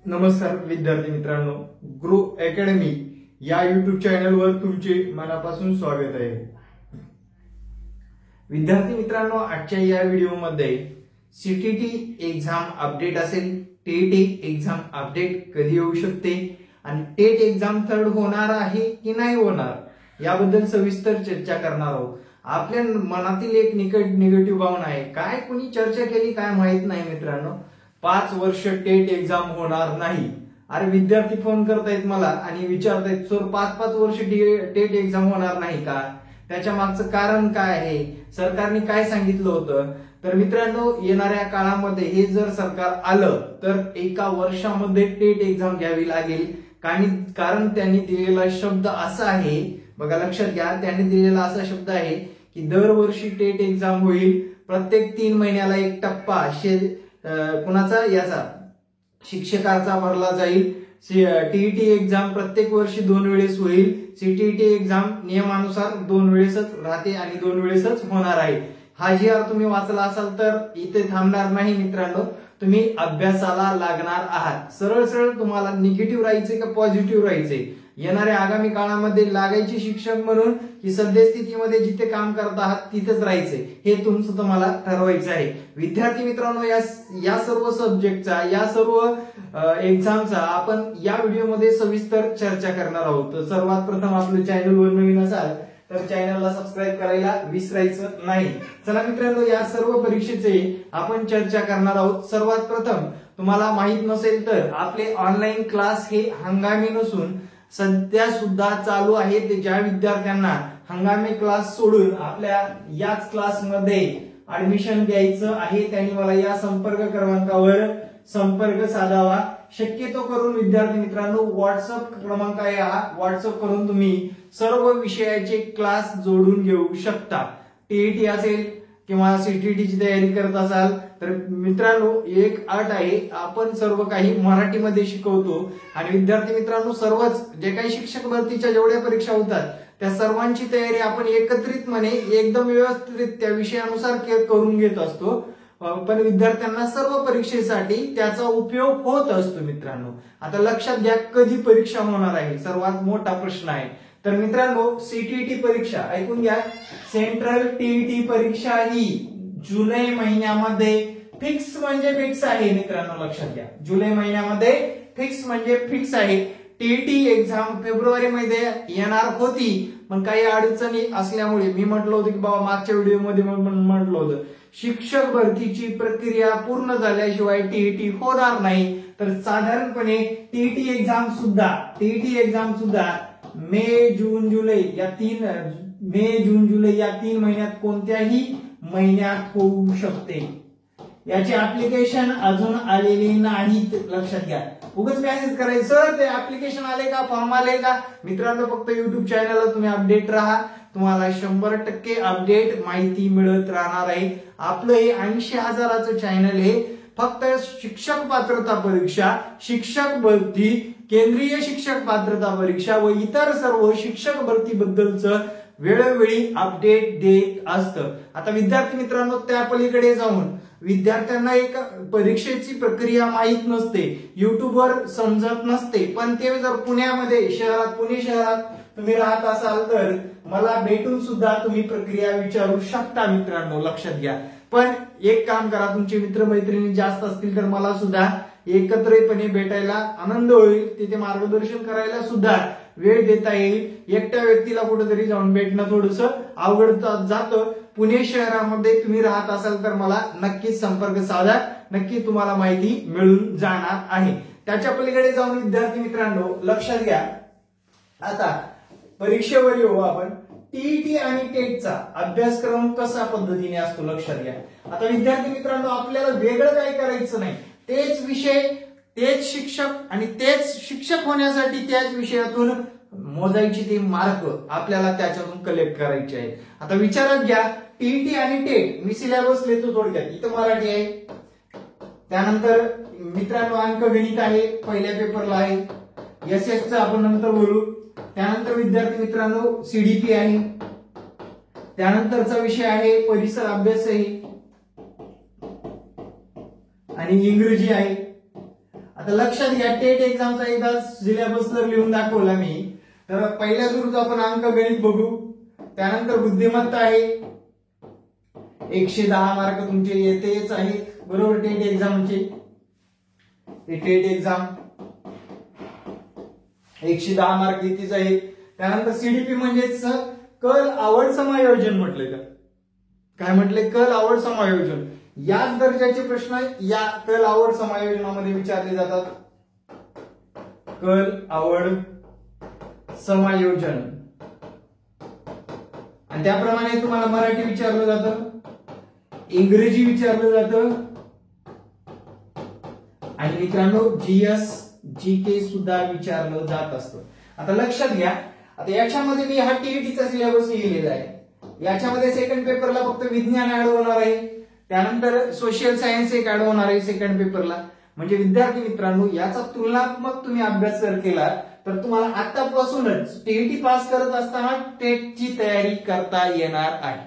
नमस्कार विद्यार्थी मित्रांनो, ग्रो अकॅडमी या युट्यूब चॅनलवर तुमचे मनापासून स्वागत आहे। विद्यार्थी मित्रांनो, आजच्या या व्हिडिओमध्ये सीटीटी एक्झाम अपडेट असेल। टेट एक्झाम अपडेट कधी येऊ शकते आणि टेट एक्झाम थर्ड होणार आहे की नाही होणार याबद्दल सविस्तर चर्चा करणार आहोत। आपल्या मनातील एक निगेटिव्ह भावना आहे, काय कुणी चर्चा केली काय माहित नाही मित्रांनो, 5 वर्ष टेट एक्झाम होणार नाही। अरे विद्यार्थी फोन करतायत मला आणि विचारतायत, सर 5-5 वर्ष टेट एक्झाम होणार नाही का? त्याच्या मागचं कारण काय आहे? सरकारने काय सांगितलं होतं? तर मित्रांनो, येणाऱ्या काळामध्ये हे जर सरकार आलं तर एका वर्षामध्ये टेट एक्झाम घ्यावी लागेल। कारण त्यांनी दिलेला शब्द असा आहे, बघा लक्षात घ्या, त्यांनी दिलेला असा शब्द आहे की दरवर्षी टेट एक्झाम होईल, प्रत्येक 3 महिन्याला एक टप्पा कुणाचा याचा शिक्षकाचा भरला जाईल। टीईटी एक्झाम प्रत्येक वर्षी 2 वेळेस होईल। सीटीईटी एक्झाम नियमानुसार 2 वेळेसच राहते आणि 2 वेळेसच होणार आहे। हा जी आर तुम्ही वाचला असाल तर इथे थांबणार नाही मित्रांनो, तुम्ही अभ्यासाला लागणार आहात। सरळ सरळ तुम्हाला निगेटिव्ह राहायचे का पॉझिटिव्ह राहायचे, येणाऱ्या आगामी काळामध्ये लागायचे शिक्षक म्हणून की सद्यस्थितीमध्ये जिथे काम करत आहात तिथेच राहायचे, हे तुमचं तुम्हाला ठरवायचं आहे। विद्यार्थी मित्रांनो, या सर्व सब्जेक्टचा, या सर्व एक्झामचा आपण या व्हिडिओमध्ये सविस्तर चर्चा करणार आहोत। तर सर्वात प्रथम आपलं चॅनलवर नवीन असाल तर चॅनलला सबस्क्राईब करायला विसरायचं नाही। चला मित्रांनो, या सर्व परीक्षेचे आपण चर्चा करणार आहोत। सर्वात प्रथम तुम्हाला माहित नसेल तर आपले ऑनलाईन क्लास हे हंगामी नसून सध्या सुद्धा चालू आहेत। ज्या विद्यार्थ्यांना हंगामी क्लास सोडून आपल्या याच क्लासमध्ये ऍडमिशन घ्यायचं आहे त्यांनी मला या संपर्क क्रमांकावर संपर्क साधावा। शक्यतो करून विद्यार्थी मित्रांनो, व्हॉट्सअप क्रमांक आहे हा, व्हॉट्सअप करून तुम्ही सर्व विषयाचे क्लास जोडून घेऊ शकता। टीईटी असेल किंवा सीटीटीची तयारी करत असाल तर मित्रांनो, एक अट आहे, आपण सर्व काही मराठीमध्ये शिकवतो आणि विद्यार्थी मित्रांनो, सर्वच जे काही शिक्षक भरतीच्या जेवढ्या परीक्षा होतात त्या सर्वांची तयारी आपण एकत्रितपणे एकदम व्यवस्थित त्या विषयानुसार करून घेत असतो। पण विद्यार्थ्यांना सर्व परीक्षेसाठी त्याचा उपयोग होत असतो मित्रांनो। आता लक्षात घ्या, कधी परीक्षा होणार आहे सर्वात मोठा प्रश्न आहे। तर मित्रांनो, सीटीटी परीक्षा ऐकून घ्या, सेंट्रल टीईटी परीक्षा ही जुलै महिन्यामध्ये फिक्स म्हणजे फिक्स आहे मित्रांनो, लक्षात घ्या, जुलै महिन्यामध्ये फिक्स म्हणजे फिक्स आहे। टीईटी एक्झाम फेब्रुवारी मध्ये येणार होती, पण काही अडचणी असल्यामुळे मी म्हटलं होतं की बाबा मागच्या व्हिडिओमध्ये म्हटलं होतं शिक्षक भरतीची प्रक्रिया पूर्ण झाल्याशिवाय टीईटी होणार नाही। तर साधारणपणे टीईटी एक्झाम सुद्धा मे जून जुलै या 3 महिन्यात कोणत्याही महिन्यात होऊ शकते। याची ऍप्लिकेशन अजून आलेली नाहीत, लक्षात घ्या। उगाच मेसेज करायचं, सर ते ऍप्लिकेशन आले का, फॉर्म आले का? मित्रांनो, फक्त युट्यूब चॅनलला तुम्ही अपडेट राहा, तुम्हाला 100% अपडेट माहिती मिळत राहणार आहे। आपलं हे 80,000चं चॅनल आहे, फक्त शिक्षक पात्रता परीक्षा, शिक्षक भरती, केंद्रीय शिक्षक पात्रता परीक्षा व इतर सर्व शिक्षक भरतीबद्दलचं वेळोवेळी अपडेट देत असतं। आता विद्यार्थी मित्रांनो, त्या पलीकडे जाऊन विद्यार्थ्यांना एक परीक्षेची प्रक्रिया माहित नसते, युट्यूबवर समजत नसते, पण ते जर पुणे शहरात तुम्ही राहत असाल तर मला भेटून सुद्धा तुम्ही प्रक्रिया विचारू शकता मित्रांनो, लक्षात घ्या। पण एक काम करा, तुमचे मित्रमैत्रिणी जास्त असतील तर मला सुद्धा एकत्रितपणे भेटायला आनंद होईल, तिथे मार्गदर्शन करायला सुद्धा वेळ देता येईल। एकट्या व्यक्तीला कुठेतरी जाऊन भेटणं थोडंसं अवघड जातं। पुणे शहरामध्ये तुम्ही राहत असाल तर मला नक्कीच संपर्क साधा, नक्की तुम्हाला माहिती मिळून जाणार आहे। त्याच्या पलीकडे जाऊन विद्यार्थी मित्रांनो, लक्षात घ्या, आता परीक्षेवर येऊ आपण। टीईटी आणि टेटचा अभ्यासक्रम कसा पद्धतीने असतो, लक्षात घ्या। आता विद्यार्थी मित्रांनो, आपल्याला वेगळं काही करायचं नाही, तेच विषय, तेच शिक्षक आणि तेच शिक्षक होण्यासाठी त्याच विषयातून मोजायची ते मार्क आपल्याला त्याच्यातून कलेक्ट करायचे आहेत। आता विचारात घ्या, टीईटी आणि टेट मी सिलेबस लिहितो थोडक्यात, इथं मराठी आहे, त्यानंतर मित्रांनो अंकगणित आहे, पहिल्या पेपरला आहे, एसएसचं आपण नंतर बोलू, त्यानंतर विद्यार्थी मित्रांनो सीडीपी आहे, त्यानंतरचा विषय आहे परिसर अभ्यास आहे आणि इंग्रजी आहे। आता लक्षात घ्या, टेट एक्झामचा एकदा सिलेबस जर लिहून दाखवला मी, तर पहिल्या सुरूचा आपण अंकगणित बघू, त्यानंतर बुद्धिमत्ता आहे, 110 मार्क तुमचे येतेच आहेत, बरोबर, टेट एक्झामचे. टेट एक्झाम 110 मार्क येतेच आहेत. त्यानंतर सीडीपी म्हणजेच कल आवड समायोजन म्हटले का, काय म्हटले, कल आवड समायोजन. याच दर्जाचे प्रश्न या कल आवड समायोजनामध्ये विचारले जातात. कल आवड समायोजन. आणि त्याप्रमाणे तुम्हाला मराठी विचारलं जातं, इंग्रजी विचारलं जातं, आणि मित्रांनो जीएस जीके सुद्धा विचारलं जात असतं. आता लक्षात घ्या, आता याच्यामध्ये मी हा टीईटीचा सिलेबस लिहिलेला आहे. याच्यामध्ये सेकंड पेपरला फक्त विज्ञान ऍड होणार आहे, त्यानंतर सोशल सायन्स एक ऍड होणार आहे सेकंड पेपरला. म्हणजे विद्यार्थी मित्रांनो, याचा तुलनात्मक तुम्ही अभ्यास जर केला तर तुम्हाला आतापासूनच टीईटी पास करत असताना टेटची तयारी करता येणार आहे.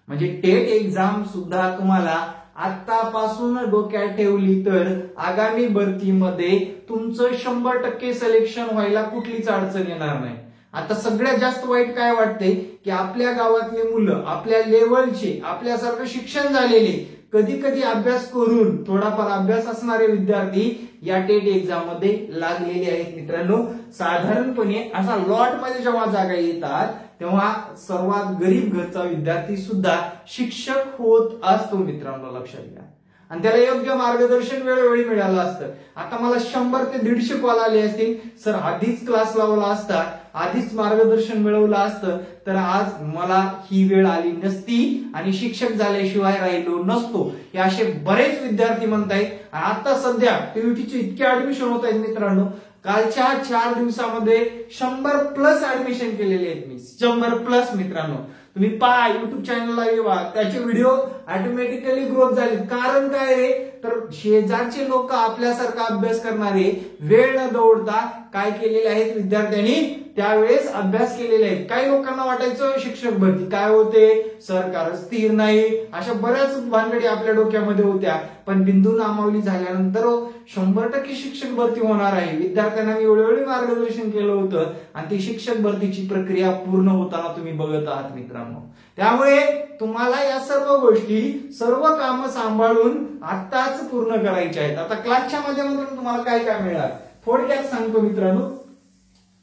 म्हणजे टेट एक्झाम सुद्धा तुम्हाला आतापासून डोक्यात ठेवली तर आगामी भरतीमध्ये तुमचं 100% सिलेक्शन व्हायला कुठलीच अडचण येणार नाही. आता सगळ्यात जास्त वाईट काय वाटते की आपल्या गावातले मुलं, आपल्या लेवलचे, आपल्यासारखं शिक्षण झालेले, कधी कधी अभ्यास करून थोडाफार अभ्यास असणारे विद्यार्थी या टेट एक्झाम मध्ये लागलेले आहेत. मित्रांनो, साधारणपणे असा लॉट मध्ये जेव्हा जागा येतात तेव्हा सर्वात गरीब घरचा विद्यार्थी सुद्धा शिक्षक होत असतो. मित्रांनो लक्षात घ्या, आणि त्याला योग्य मार्गदर्शन वेळोवेळी मिळालं असतं. आता मला 100 ते 150 कॉल आले असतील, सर आधीच क्लास लावला असता, आधीच मार्गदर्शन मिळवलं असतं तर आज मला ही वेळ आली नसती आणि शिक्षक झाल्याशिवाय राहिलो नसतो, हे असे बरेच विद्यार्थी म्हणतायत. आता सध्या टीईटीचे इतके ऍडमिशन होत आहेत मित्रांनो, कालच्या 4 दिवसामध्ये 100+ ऍडमिशन केलेले आहेत मी, 100+ मित्रांनो. तुम्ही पहा, युट्यूब चॅनलला येवा, त्याचे व्हिडिओ ऑटोमॅटिकली ग्रोथ झाले. कारण काय रे, तर शेजारचे लोक आपल्यासारखा अभ्यास करणारे वेळ न दौडता काय केलेले आहेत विद्यार्थ्यांनी त्यावेळेस अभ्यास केलेले आहेत. काही लोकांना वाटायचं शिक्षक भरती काय होते, सरकार स्थिर नाही, अशा बऱ्याच भानगडी आपल्या डोक्यामध्ये होत्या. पण बिंदू नामावली झाल्यानंतर 100% शिक्षक भरती होणार आहे. विद्यार्थ्यांना मी वेळोवेळी मार्गदर्शन केलं होतं आणि ती शिक्षक भरतीची प्रक्रिया पूर्ण होताना तुम्ही बघत आहात मित्रांनो. त्यामुळे तुम्हाला या सर्व गोष्टी, सर्व कामं सांभाळून आत्ताच पूर्ण करायच्या आहेत. आता क्लासच्या माध्यमातून तुम्हाला काय काय मिळणार थोडक्यात सांगतो मित्रांनो.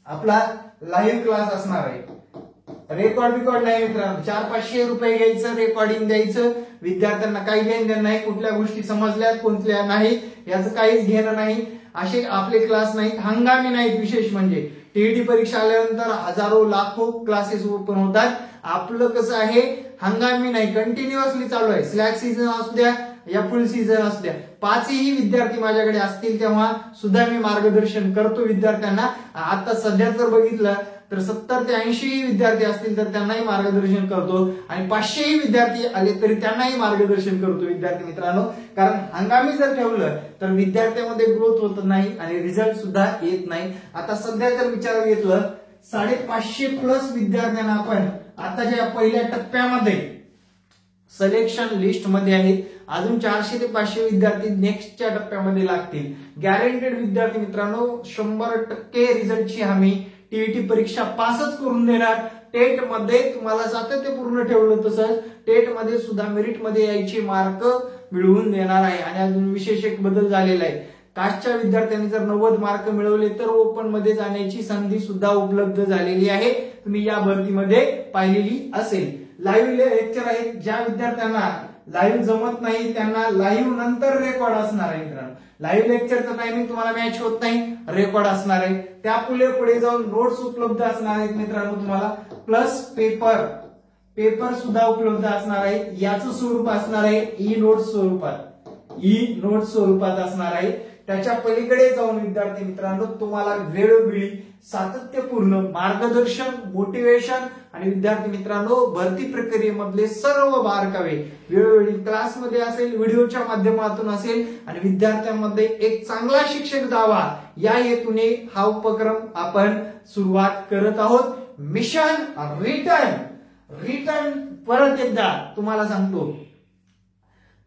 आपला लाईव्ह क्लास असणार आहे, रेकॉर्ड नाही मित्रांनो. 400-500 रुपये घ्यायचं, रेकॉर्डिंग द्यायचं, विद्यार्थ्यांना काही घेणं देणं नाही, कुठल्या गोष्टी समजल्या कोणत्या नाही याचं काहीच घेणं नाही. असे आपले क्लास नाहीत, हंगामी नाहीत. विशेष म्हणजे टीईटी परीक्षा आल्यानंतर हजारो लाखो क्लासेस ओपन होतात. आपलं कसं आहे, हंगामी नाही, कंटिन्युअसली चालू आहे. स्लॅग सीझन असू द्या या फुल सीझन असू द्या, 5ही विद्यार्थी माझ्याकडे असतील तेव्हा सुद्धा मी मार्गदर्शन करतो विद्यार्थ्यांना. आता सध्या जर बघितलं तर 70 ते 80 विद्यार्थी असतील तर त्यांनाही मार्गदर्शन करतो, आणि 500ही विद्यार्थी आले तरी त्यांनाही मार्गदर्शन करतो विद्यार्थी मित्रांनो. कारण हंगामी जर ठेवलं तर विद्यार्थ्यांमध्ये ग्रोथ होत नाही आणि रिझल्ट सुद्धा येत नाही. आता सध्या जर विचार घेतलं 550+ विद्यार्थ्यांना आपण आताच्या पहिल्या टप्प्यामध्ये सिलेक्शन लिस्ट मध्ये आहेत. अजून 400 ते 500 विद्यार्थी नेक्स्टच्या टप्प्यामध्ये लागतील. गॅरंटेड विद्यार्थी मित्रांनो, 100% रिझल्टची हमी. टीईटी परीक्षा पासच करून देणार. टेट मध्ये तुम्हाला सातत्यपूर्ण ठेवलं तसंच टेट मध्ये सुद्धा मेरिट मध्ये यायचे मार्क मिळवून देणार आहे. आणि अजून विशेष एक बदल झालेला आहे, कास्टच्या विद्यार्थ्यांनी जर 90 मार्क मिळवले तर ओपन मध्ये जाण्याची संधी सुद्धा उपलब्ध झालेली आहे. तुम्ही या भरतीमध्ये पाहिलेली असेल. लाईव्ह लेक्चर आहेत, ज्या विद्यार्थ्यांना लाईव्ह जमत नाही त्यांना लाईव्ह नंतर रेकॉर्ड असणार आहे मित्रांनो. लाईव्ह लेक्चरचा टायमिंग तुम्हाला मॅच होत नाही, रेकॉर्ड असणार आहे. त्या पुढे जाऊन नोट्स उपलब्ध असणार आहेत मित्रांनो तुम्हाला, प्लस पेपर सुद्धा उपलब्ध असणार आहे. याचं स्वरूप असणार आहे ई नोट्स स्वरूपात असणार आहे. त्याच्या पलीकडे जाऊन विद्यार्थी मित्रांनो तुम्हाला वेळोवेळी सातत्यपूर्ण मार्गदर्शन, मोटिवेशन आणि विद्यार्थी मित्रांनो भरती प्रक्रियेमधले सर्व बारकावे वेळोवेळी क्लासमध्ये असेल, व्हिडिओच्या माध्यमातून असेल, आणि विद्यार्थ्यांमध्ये एक चांगला शिक्षक जावा या हेतूने हा उपक्रम आपण सुरुवात करत आहोत. मिशन रिटर्न परत एकदा तुम्हाला सांगतो,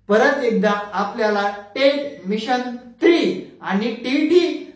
परत एकदा आपल्याला टेट मिशन 3 आणि टीईटी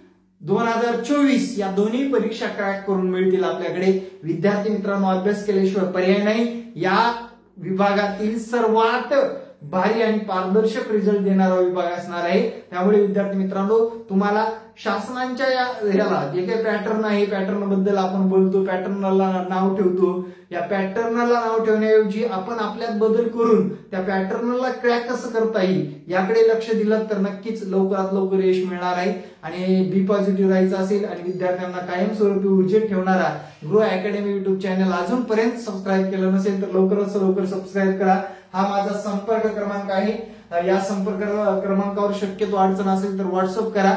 2024 या दोन्ही परीक्षा क्रॅक करून मिळतील आपल्याकडे. विद्यार्थी मित्रांनो, अभ्यास केल्याशिवाय पर्याय नाही. या विभागातील सर्वात भारी आणि पारदर्शक रिझल्ट देणारा विभाग असणार आहे. त्यामुळे विद्यार्थी मित्रांनो, तुम्हाला शासनाच्या याला जे काही पॅटर्न आहे, पॅटर्न बद्दल आपण बोलतो, पॅटर्नला नाव ठेवतो. या पॅटर्नला नाव ठेवण्याऐवजी आपण आपल्यात बदल करून त्या पॅटर्नला क्रॅक कसं करता येईल याकडे लक्ष दिलं तर नक्कीच लवकरात लवकर यश मिळणार आहे. आणि बी पॉझिटिव्ह राहायचं असेल आणि विद्यार्थ्यांना कायमस्वरूपी ऊर्जित ठेवणारा ग्रो अकॅडमी युट्यूब चॅनल अजूनपर्यंत सबस्क्राईब केलं नसेल तर लवकरात लवकर सबस्क्राईब करा. हा माझा संपर्क क्रमांक आहे. या संपर्क क्रमांकावर शक्यतो अडचण असेल तर व्हॉट्सअप करा.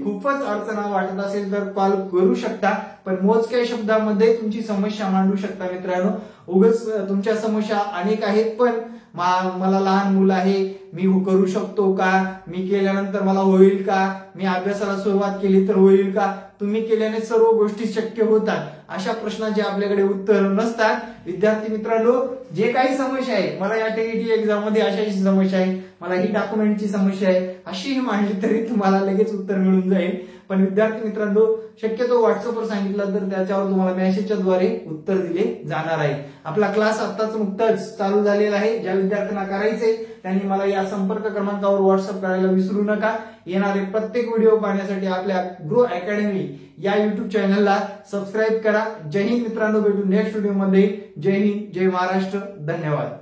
खूपच अडचण वाटत असेल तर कॉल करू शकता, पण मोजक्या शब्दामध्ये तुमची समस्या मांडू शकता. मित्रांनो, उगाच तुमच्या समस्या अनेक आहेत, पण मला लहान मुलं आहे, मी करू शकतो का, मी केल्यानंतर मला होईल का, मी अभ्यासाला सुरुवात केली तर होईल का, तुम्ही केल्याने सर्व गोष्टी शक्य होतात, अशा प्रश्नाचे आपल्याकडे उत्तर नसतात. विद्यार्थी मित्रांनो, जे काही समस्या आहे, मला या टीईटी एक्झाम मध्ये अशी समस्या आहे, मला ही डॉक्युमेंटची समस्या आहे, अशी मांडली तरी तुम्हाला लगेच उत्तर मिळून जाईल. पण विद्यार्थी मित्रांनो, शक्यतो व्हॉट्सअपवर सांगितलं तर त्याच्यावर तुम्हाला मेसेजच्या द्वारे उत्तर दिले जाणार आहे. आपला क्लास आत्ताच नुकताच चालू झालेला आहे. ज्या विद्यार्थ्यांना करायचे त्यांनी मला या संपर्क क्रमांकावर व्हॉट्सअप करायला विसरू नका. येणारे प्रत्येक व्हिडिओ पाहण्यासाठी आपल्या ग्रो अकॅडमी या युट्यूब चॅनलला सबस्क्राईब करा. जय हिंद मित्रांनो, भेटू नेक्स्ट व्हिडिओमध्ये. जय हिंद, जय महाराष्ट्र, धन्यवाद.